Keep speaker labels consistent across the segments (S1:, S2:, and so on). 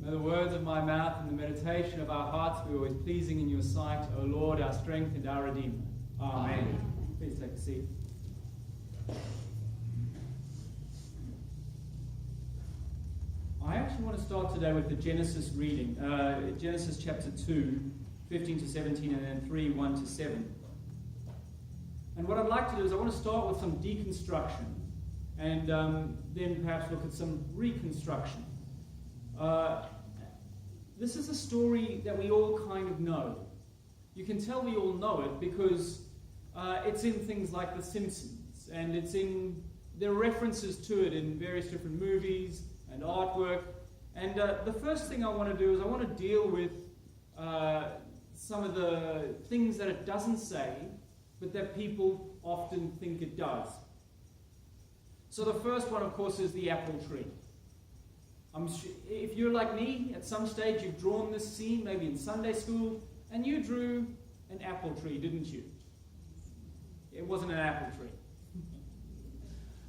S1: May the words of my mouth and the meditation of our hearts be always pleasing in your sight, O Lord, our strength and our Redeemer. Amen. Please take a seat. I actually want to start today with the Genesis reading. Genesis chapter 2, 15 to 17, and then 3, 1 to 7. And what I'd like to do is I want to start with some deconstruction and then perhaps look at some reconstruction. This is a story that we all kind of know. You can tell we all know it because it's in things like The Simpsons, and there are references to it in various different movies and artwork. And the first thing I want to do is I want to deal with some of the things that it doesn't say, but that people often think it does. So the first one, of course, is the apple tree. If you're like me, at some stage you've drawn this scene, maybe in Sunday school, and you drew an apple tree, didn't you? It wasn't an apple tree.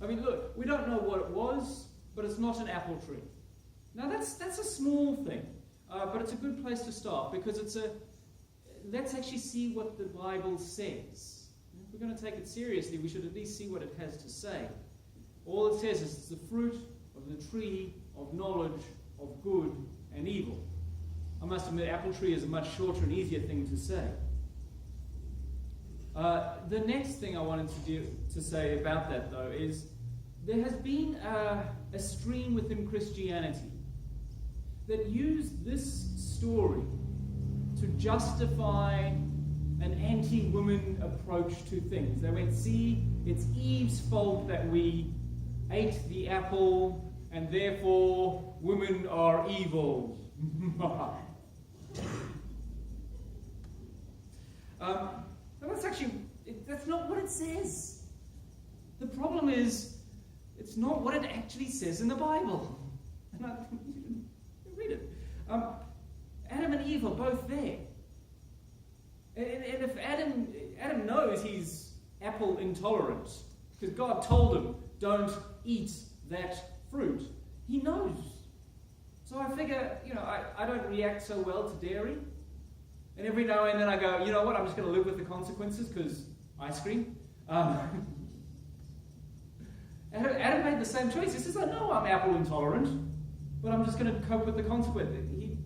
S1: I mean, look, we don't know what it was, but it's not an apple tree. Now that's a small thing, but it's a good place to start because let's actually see what the Bible says. If we're going to take it seriously, we should at least see what it has to say. All it says is it's the fruit of the tree of knowledge of good and evil. I must admit, apple tree is a much shorter and easier thing to say. The next thing I wanted to say about that, though, is there has been a stream within Christianity that used this story to justify an anti-woman approach to things. They went, see, it's Eve's fault that we ate the apple, and therefore women are evil. That's not what it says. The problem is, it's not what it actually says in the Bible. And you should read it. Adam and Eve are both there. And if Adam knows he's apple intolerant, because God told him, don't eat that fruit, he knows. So I figure, I don't react so well to dairy. And every now and then I go, you know what, I'm just going to live with the consequences because ice cream. Adam made the same choice. He says, I know I'm apple intolerant, but I'm just going to cope with the consequences.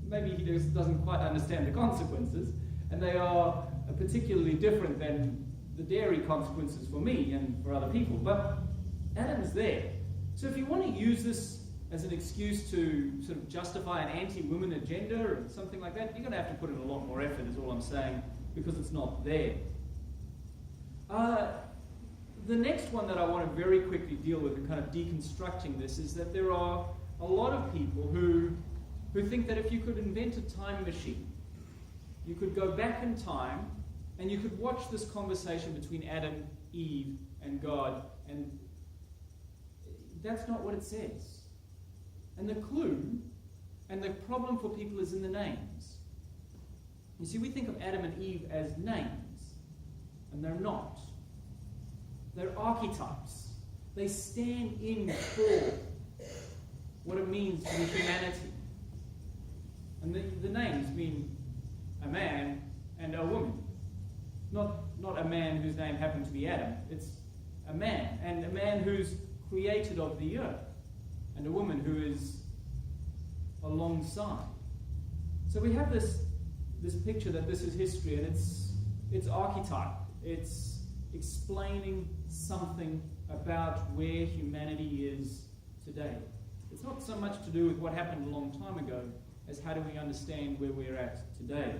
S1: Maybe he just doesn't quite understand the consequences, and they are particularly different than the dairy consequences for me and for other people. But Adam's there. So if you want to use this as an excuse to sort of justify an anti-women agenda or something like that, you're going to have to put in a lot more effort, is all I'm saying, because it's not there. The next one that I want to very quickly deal with in kind of deconstructing this is that there are a lot of people who think that if you could invent a time machine, you could go back in time and you could watch this conversation between Adam, Eve, and God, and that's not what it says. And the clue and the problem for people is in the names. You see, we think of Adam and Eve as names, and they're not. They're archetypes. They stand in for what it means to be humanity. And the names mean a man and a woman. Not a man whose name happened to be Adam. It's a man, and a man who's created of the earth, and a woman who is alongside. So we have this picture that this is history, and it's archetype. It's explaining something about where humanity is today. It's not so much to do with what happened a long time ago as how do we understand where we're at today.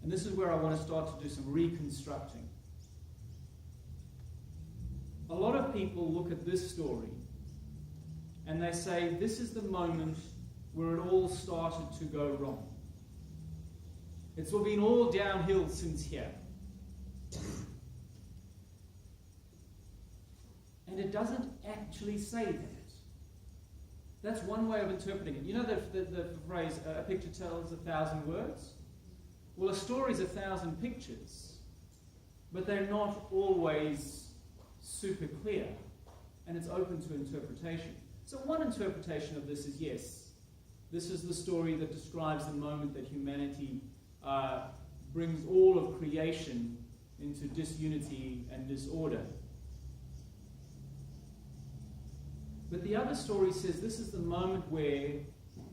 S1: And this is where I want to start to do some reconstructing. A lot of people look at this story and they say, this is the moment where it all started to go wrong. It's all been all downhill since here. And it doesn't actually say that. That's one way of interpreting it. You know the phrase, a picture tells 1,000 words? Well, a story's 1,000 pictures, but they're not always super clear, and it's open to interpretation. So one interpretation of this is, yes, This is the story that describes the moment that humanity brings all of creation into disunity and disorder. But the other story says this is the moment where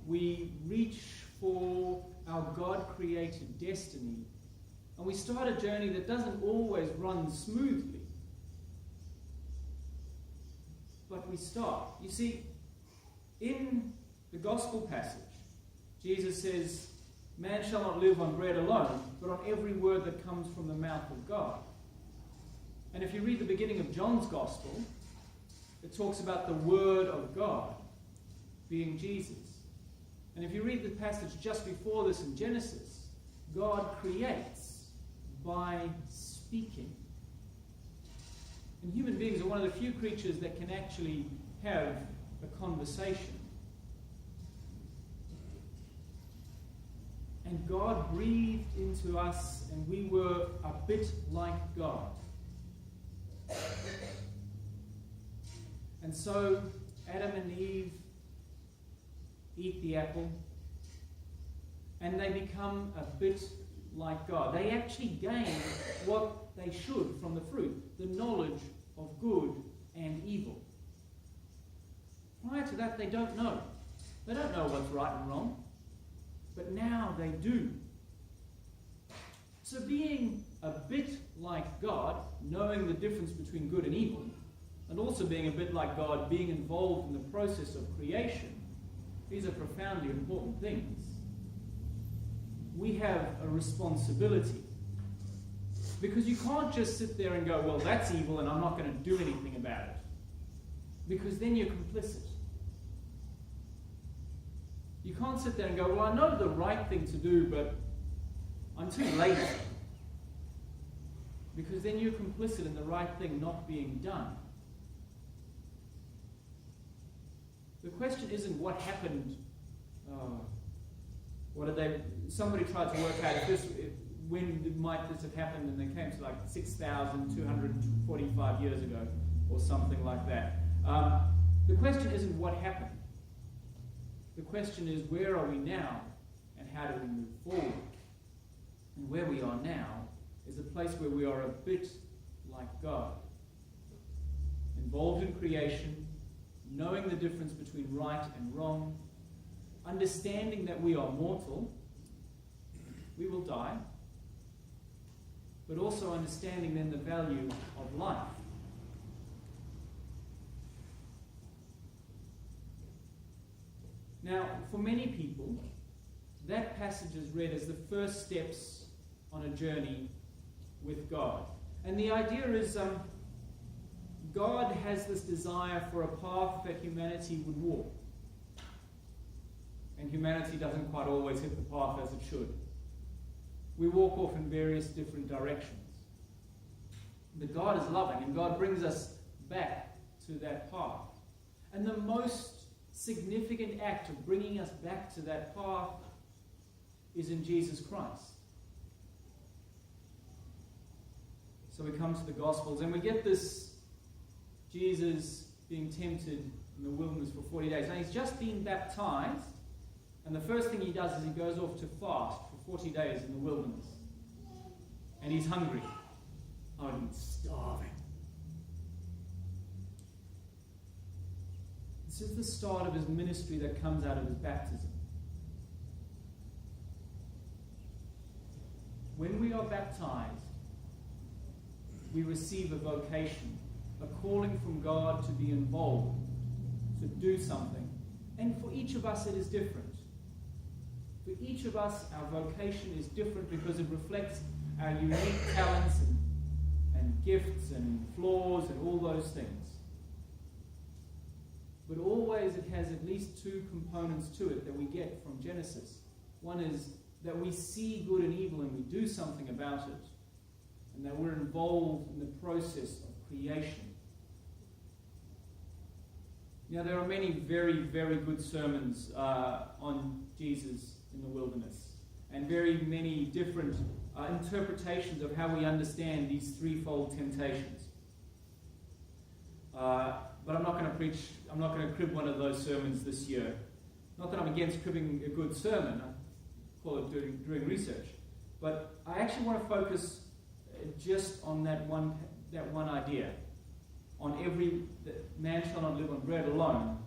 S1: we reach for our God-created destiny, and we start a journey that doesn't always run smoothly. But we start. You see, in the gospel passage, Jesus says, "Man shall not live on bread alone, but on every word that comes from the mouth of God." And if you read the beginning of John's gospel, it talks about the Word of God being Jesus. And if you read the passage just before this in Genesis, God creates by speaking. And human beings are one of the few creatures that can actually have a conversation. And God breathed into us, and we were a bit like God. And so Adam and Eve eat the apple, and they become a bit like God. They actually gain what they should from the fruit, the knowledge of good and evil. Prior to that, they don't know. They don't know what's right and wrong. But now they do. So being a bit like God, knowing the difference between good and evil, and also being a bit like God, being involved in the process of creation, these are profoundly important things. We have a responsibility. Because you can't just sit there and go, well, that's evil and I'm not going to do anything about it. Because then you're complicit. You can't sit there and go, well, I know the right thing to do, but I'm too lazy. Because then you're complicit in the right thing not being done. The question isn't what happened. Somebody tried to work out when might this have happened, and they came to like 6,245 years ago, or something like that. The question isn't what happened. The question is, where are we now, and how do we move forward? And where we are now is a place where we are a bit like God, involved in creation, knowing the difference between right and wrong, understanding that we are mortal, we will die, but also understanding then the value of life. Now, for many people, that passage is read as the first steps on a journey with God. And the idea is God has this desire for a path that humanity would walk. And humanity doesn't quite always hit the path as it should. We walk off in various different directions. But God is loving, and God brings us back to that path. And the most significant act of bringing us back to that path is in Jesus Christ. So we come to the Gospels, and we get this Jesus being tempted in the wilderness for 40 days. Now, he's just been baptized, and the first thing he does is he goes off to fast for 40 days in the wilderness. And he's hungry. I'm starving. This is the start of his ministry that comes out of his baptism. When we are baptized, we receive a vocation, a calling from God to be involved, to do something. And for each of us it is different. For each of us, our vocation is different because it reflects our unique talents and gifts and flaws and all those things. But always it has at least two components to it that we get from Genesis. One is that we see good and evil and we do something about it, and that we're involved in the process of creation. Now, there are many very, very good sermons on Jesus in the wilderness, and very many different interpretations of how we understand these threefold temptations. But I'm not going to crib one of those sermons this year. Not that I'm against cribbing a good sermon, I call it doing research, but I actually want to focus just on that one idea, on that man shall not live on bread alone,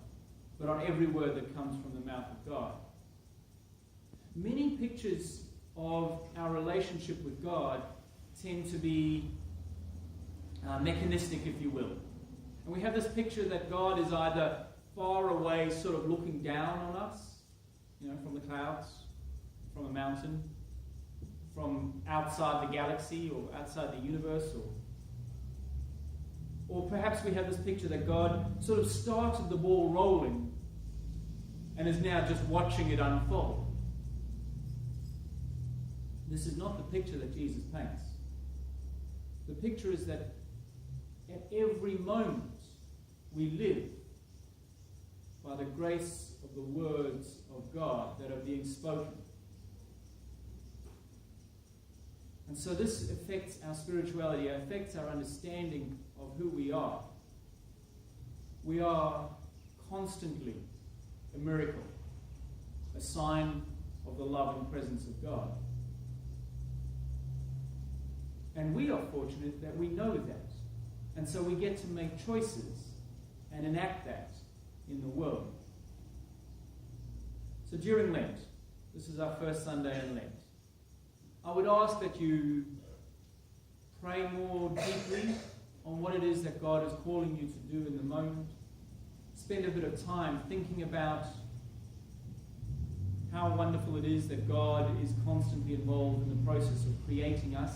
S1: but on every word that comes from the mouth of God. Many pictures of our relationship with God tend to be mechanistic, if you will. And we have this picture that God is either far away, sort of looking down on us, from the clouds, from a mountain, from outside the galaxy or outside the universe, or perhaps we have this picture that God sort of started the ball rolling and is now just watching it unfold. This is not the picture that Jesus paints. The picture is that at every moment we live by the grace of the words of God that are being spoken. And so this affects our spirituality, it affects our understanding of who we are. We are constantly a miracle, a sign of the love and presence of God. And we are fortunate that we know that. And so we get to make choices and enact that in the world. So during Lent, this is our first Sunday in Lent, I would ask that you pray more deeply on what it is that God is calling you to do in the moment. Spend a bit of time thinking about how wonderful it is that God is constantly involved in the process of creating us.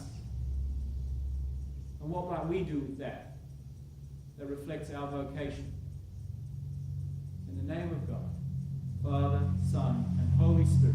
S1: And what might we do with that reflects our vocation? In the name of God, Father, Son, and Holy Spirit.